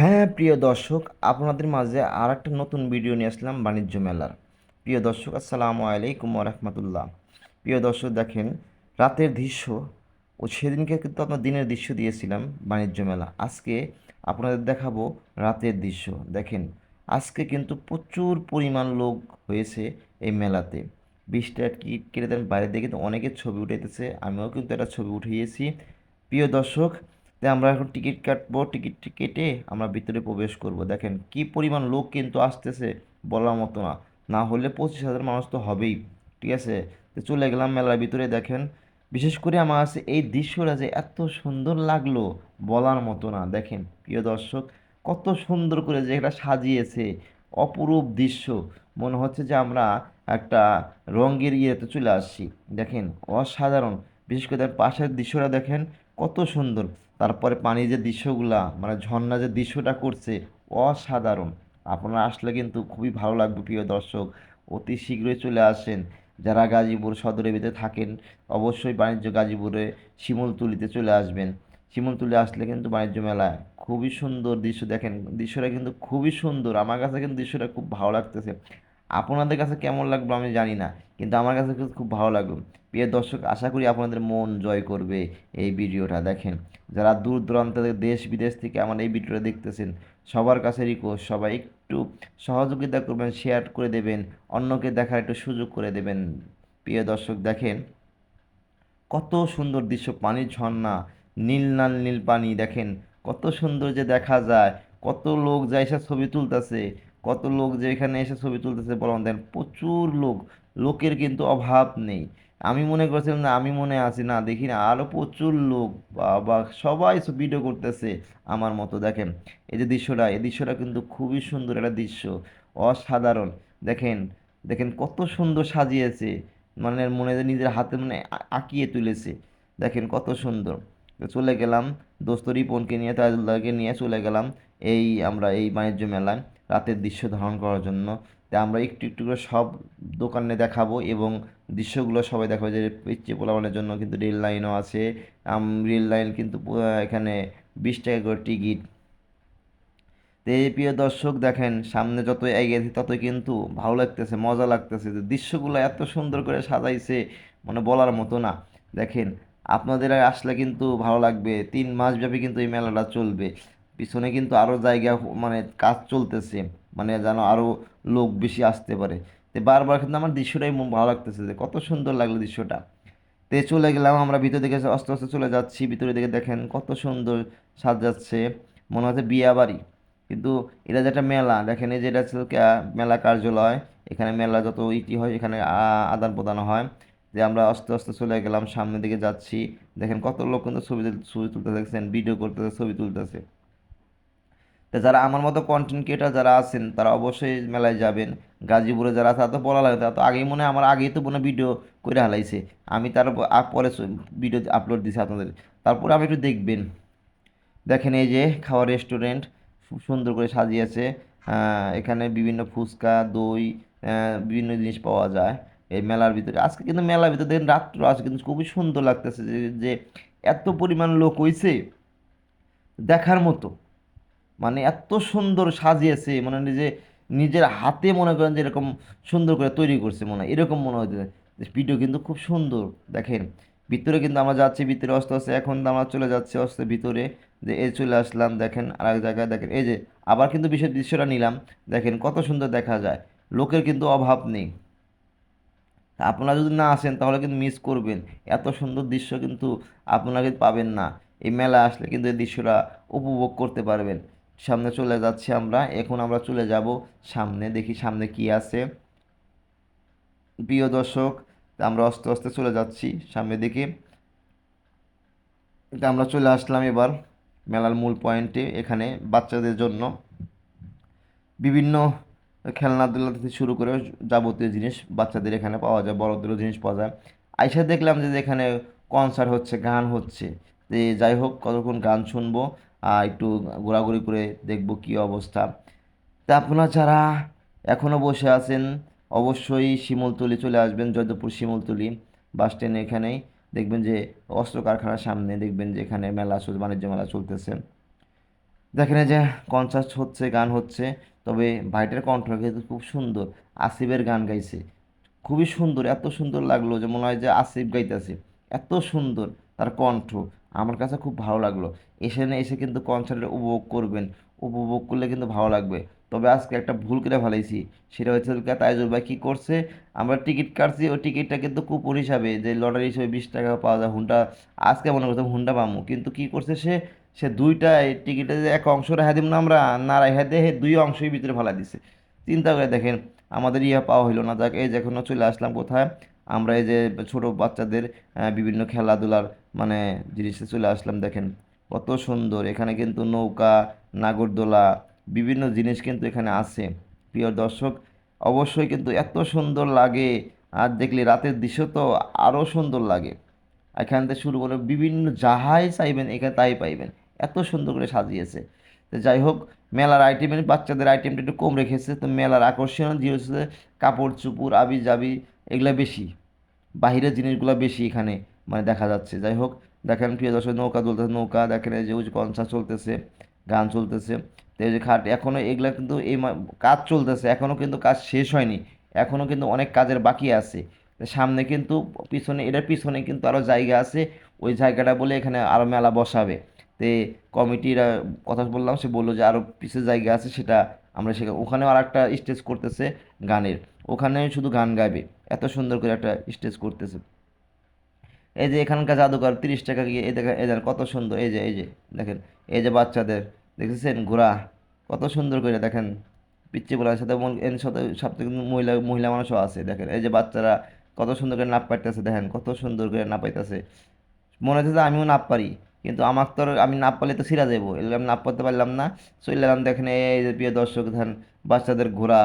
হ্যাঁ, প্রিয় দর্শক, আপনাদের মাঝে আর একটা নতুন ভিডিও নিয়ে আসলাম বাণিজ্য মেলার। প্রিয় দর্শক, আসসালামু আলাইকুম ওয়া রাহমাতুল্লাহ। প্রিয় দর্শক, দেখেন রাতের দৃশ্য। সেদিনকে কিন্তু আপনার দিনের দৃশ্য দিয়েছিলাম বাণিজ্য মেলা। আজকে আপনাদের দেখাবো রাতের দৃশ্য। দেখেন, আজকে কিন্তু প্রচুর পরিমাণ লোক হয়েছে এই মেলাতে। 20টা টিকিট কেটে দেন, বাইরে দিয়ে কিন্তু অনেকের ছবি উঠাইতেছে, আমিও কিন্তু একটা ছবি উঠিয়েছি। প্রিয় দর্শক, তাই আমরা এখন টিকিট কাটবো, টিকিট কেটে আমরা ভিতরে প্রবেশ করব। দেখেন কি পরিমাণ লোক কিন্তু আসতেছে, বলার মতো না। না হলে 25,000 মানুষ তো হবেই। ঠিক আছে, তো চলে গেলাম মেলার ভিতরে। দেখেন, বিশেষ করে আমার কাছে এই দৃশ্যটা যে এত সুন্দর লাগলো, বলার মতো না। দেখেন প্রিয় দর্শক, কত সুন্দর করে যে এটা সাজিয়েছে, অপরূপ দৃশ্য। মনে হচ্ছে যে আমরা একটা রঙের ইয়েতে চলে আসছি। দেখেন, অসাধারণ। বিশেষ করে তার পাশের দৃশ্যটা দেখেন, কত সুন্দর। তারপরে পানি যে দৃশ্যগুলা, মানে ঝর্ণা যে দৃশ্যটা করছে, অসাধারণ। আপনারা আসলে কিন্তু খুবই ভালো লাগবে প্রিয় দর্শক। অতি শীঘ্রই চলে আসেন। যারা গাজীপুর সদরের ভিতরে থাকেন, অবশ্যই বাণিজ্য গাজীপুরে শিমুলতলিতে চলে আসবেন। শিমুলতলি আসলে কিন্তু বাণিজ্য মেলায় খুবই সুন্দর দৃশ্য। দেখেন দৃশ্যটা কিন্তু খুবই সুন্দর, আমার কাছে কিন্তু দৃশ্যটা খুব ভালো লাগতেছে। আপনাদের কাছে কেমন লাগলো আমি জানি না, কিন্তু আমার কাছে কিন্তু খুব ভালো লাগলো। প্রিয় দর্শক, আশা করি আপনাদের মন জয় করবে এই ভিডিওটা। দেখেন, যারা দূর দূরান্ত থেকে, দেশ বিদেশ থেকে আমার এই ভিডিওটা দেখতেছেন, সবার কাছে রিকোয়েস্ট, সবাই একটু সহযোগিতা করবেন, শেয়ার করে দেবেন, অন্যকে দেখার একটু সুযোগ করে দেবেন। প্রিয় দর্শক, দেখেন কত সুন্দর দৃশ্য, পানির ঝর্ণা, নীল লাল নীল পানি। দেখেন কত সুন্দর যে দেখা যায়। কত লোক যে এসে ছবি তুলতেছে, কত লোক যে এখানে এসে ছবি তুলতেছে, বলুন। দেন প্রচুর লোক, লোকের কিন্তু অভাব নেই। আমি মনে করছিলাম না, আমি মনে আছি না, দেখি না আরো প্রচুর লোক। বা সবাই ভিডিও করতেছে আমার মতো। দেখেন এই যে দৃশ্যটা, এই দৃশ্যটা কিন্তু খুবই সুন্দর একটা দৃশ্য, অসাধারণ। দেখেন, দেখেন কত সুন্দর সাজিয়েছে, মানে মনে হয় নিজের হাতে মানে আঁকিয়ে তুলেছে। দেখেন কত সুন্দর। তো চলে গেলাম দোস্ত রিপনকে নিয়ে, তাজুল্লাহকে নিয়ে চলে গেলাম আমরা এই বাণিজ্য মেলায় রাতের দৃশ্য ধারণ করার জন্য। তা আমরা একটু একটু করে সব দোকানে দেখাবো, এবং দৃশ্যগুলো সবাই দেখাবো। যে পিচ্চি পোলাপানের জন্য কিন্তু রেল লাইনও আছে। রেল লাইন কিন্তু এখানে 20 টাকা করে টিকিট। তো এই প্রিয় দর্শক, দেখেন সামনে যত এগিয়েছি ততই কিন্তু ভালো লাগতেছে, মজা লাগতেছে। যে দৃশ্যগুলো এত সুন্দর করে সাজাইছে, মানে বলার মতো না। দেখেন, আপনাদের আসলে কিন্তু ভালো লাগবে। 3 মাস ব্যাপী কিন্তু এই মেলাটা চলবে। পিছনে কিন্তু আরও জায়গা, মানে কাজ চলতেছে, মানে যেন আরও লোক বেশি আসতে পারে। তো বারবার কিন্তু আমার দৃশ্যটাই ভালো লাগতেছে, যে কত সুন্দর লাগলো দৃশ্যটা। তে চলে গেলাম আমরা ভিতর দিকে, আস্তে আস্তে চলে যাচ্ছি ভিতরের দিকে। দেখেন কত সুন্দর সাজাচ্ছে, মনে হচ্ছে বিয়া বাড়ি। কিন্তু এটা যেটা মেলা, দেখেন এই যে এটা হচ্ছে মেলা কার্যালয়। এখানে মেলা যত ইতি হয় এখানে আদান প্রদান হয়। যে আমরা আস্তে আস্তে চলে গেলাম, সামনের দিকে যাচ্ছি। দেখেন কত লোক কিন্তু ছবি তুলতে দেখছেন, ভিডিও করতেছে, ছবি তুলতেছে। তা যারা আমার মতো কন্টেন্ট ক্রিয়েটার যারা আছেন, তারা অবশ্যই মেলায় যাবেন। গাজীপুরে যারা আছে, তারা তো বলা লাগে, তারা তো আগেই মনে হয় আমার আগেই তো মনে ভিডিও করে হালাইছে। আমি তার পরে ভিডিও আপলোড দিছি আপনাদের, তারপরে আমি একটু দেখবেন। দেখেন এই যে খাওয়ার রেস্টুরেন্ট, খুব সুন্দর করে সাজিয়েছে। এখানে বিভিন্ন ফুচকা, দই, বিভিন্ন জিনিস পাওয়া যায় এই মেলার ভিতরে। আজকে কিন্তু মেলার ভিতরে দেখেন রাত্র আছে, কিন্তু খুবই সুন্দর লাগতেছে। যে এত পরিমাণ লোক হইছে, দেখার মতো। মানে এত সুন্দর সাজিয়েছে, মানে নিজে নিজের হাতে মনে করেন যে এরকম সুন্দর করে তৈরি করছে, মনে হয় এরকম মনে হচ্ছে। ভিডিও কিন্তু খুব সুন্দর। দেখেন ভিতরে কিন্তু আমরা যাচ্ছি, ভিতরে আস্তে আস্তে এখন আমরা চলে যাচ্ছি আস্তে ভিতরে। যে এই চলে আসলাম, দেখেন আর এক জায়গায়। দেখেন এই যে আবার কিন্তু বিশেষ দৃশ্যটা নিলাম। দেখেন কত সুন্দর দেখা যায়, লোকের কিন্তু অভাব নেই। তা আপনারা যদি না আসেন তাহলে কিন্তু মিস করবেন। এত সুন্দর দৃশ্য কিন্তু আপনারা কিন্তু পাবেন না। এই মেলা আসলে কিন্তু এই দৃশ্যটা উপভোগ করতে পারবেন। সামনে চলে যাচ্ছি আমরা, এখন আমরা চলে যাব সামনে, দেখি সামনে কি আছে। প্রিয় দর্শক, তা আমরা আস্তে আস্তে চলে যাচ্ছি সামনের দিকে। তা আমরা চলে আসলাম এবার মেলার মূল পয়েন্টে। এখানে বাচ্চাদের জন্য বিভিন্ন খেলনাধুলা থেকে শুরু করে যাবতীয় জিনিস বাচ্চাদের এখানে পাওয়া যায়, বড়দেরও জিনিস পাওয়া যায়। আইসা দেখলাম যে এখানে কনসার্ট হচ্ছে, গান হচ্ছে। যে যাই হোক, কতক্ষণ গান শুনবো আর একটু ঘোরাঘুরি করে দেখবো কি অবস্থা। তা আপনারা যারা এখনও বসে আছেন, অবশ্যই শিমুলতলি চলে আসবেন। জয়দেবপুর শিমুলতলি বাস স্ট্যান্ড, এখানেই দেখবেন যে অস্ত্র কারখানার সামনে দেখবেন যে এখানে মেলা চলছে, বাণিজ্য মেলা চলতেছে। দেখেন এই যে কনসার্ট হচ্ছে, গান হচ্ছে, তবে ভাইটার কণ্ঠ কিন্তু খুব সুন্দর। আসিফের গান গাইছে, খুবই সুন্দর, এত সুন্দর লাগলো যে মনে হয় যে আসিফ গাইতেছে, এত সুন্দর তার কণ্ঠ। আমার কাছে খুব ভালো লাগলো। এসে কিন্তু কনসার্টে উপভোগ করবেন, উপভোগ করলে কিন্তু ভালো লাগবে। তবে আজকে একটা ভুল করে ফেলাইছি, সেটা হচ্ছে তাইজুল ভাই কী করছে, আমরা টিকিট কাটছি, ওই টিকিটটা কিন্তু কুপন হিসাবে, যে লটারি হিসেবে 20 টাকা পাওয়া যায় হুন্ডা, আজকে মনে করতাম হুন্ডা পামু, কিন্তু কি করছে সে, সে দুইটা টিকিটে যে এক অংশ রেখা দিব না আমরা, না রেখা দিয়ে দুই অংশই ভিতরে ফেলা দিছে। চিন্তা করে দেখেন, আমাদের ইয়া পাওয়া হইলো না। যাক, এই যে এখনো চলে আসলাম কোথায়, আমরা এই যে ছোট বাচ্চাদের বিভিন্ন খেলাধুলার মানে জিনিসে চলে আসলাম। দেখেন কত সুন্দর, এখানে কিন্তু নৌকা, নাগরদোলা, বিভিন্ন জিনিস কিন্তু এখানে আছে। প্রিয় দর্শক, অবশ্যই কিন্তু এত সুন্দর লাগে, আর দেখলে রাতের দৃশ্য তো আরও সুন্দর লাগে। এখান থেকে শুরু করে বিভিন্ন যাহাই চাইবেন এখানে তাই পাইবেন, এত সুন্দর করে সাজিয়েছে। তো যাই হোক, মেলার আইটেমের বাচ্চাদের আইটেমটা একটু কম রেখেছে, তো মেলার আকর্ষণ যে হচ্ছে কাপড় চুপড় আবি যাবি এগুলা বেশি, বাহিরের জিনিসগুলো বেশি এখানে মানে দেখা যাচ্ছে। যাই হোক, দেখেন প্রিয় দর্শক, নৌকা চলতেছে, নৌকা দেখেন, এই যে ওই যে কনসার্ট চলতেছে, গান চলতেছে। তো এই যে খাট এখনও এগুলা কিন্তু কাজ চলতেছে, এখনও কিন্তু কাজ শেষ হয়নি, এখনও কিন্তু অনেক কাজের বাকি আছে। তো সামনে কিন্তু পিছনে, এটার পিছনে কিন্তু আরও জায়গা আছে, ওই জায়গাটা বলে এখানে আরও মেলা বসাবে। তে কমিটির কথা বললাম, সে বললো যে আরও পিছের জায়গা আছে, সেটা আমরা সেখানে, ওখানেও আর একটা স্টেজ করতেছে গানের, ওখানে শুধু গান গাইবে, এত সুন্দর করে একটা স্টেজ করতেছে। এই যে এখানকার জাদুঘর, 30 টাকা গিয়ে, এই দেখেন, এই দেখেন কত সুন্দর, এই যে দেখেন, এই যে বাচ্চাদের দেখেছেন ঘোড়া, কত সুন্দর করে দেখেন, পিচ্চি পোলার সাথে এর সাথে সাথে কিন্তু মহিলা মহিলা মানুষও আছে। দেখেন এই যে বাচ্চারা কত সুন্দর করে নাপ পাইতেছে, দেখেন কত সুন্দর করে নাপ পাইতেছে। মনে হচ্ছে যে আমিও নাপ পারি, কিন্তু আমার তো আমি নাপ পারলে তো ছিঁড়া যাবো, এগুলো আমি নাপ পারতে পারলাম না। চলে এলাম, দেখেন এই যে প্রিয় দর্শক, দেখেন বাচ্চাদের ঘোড়া।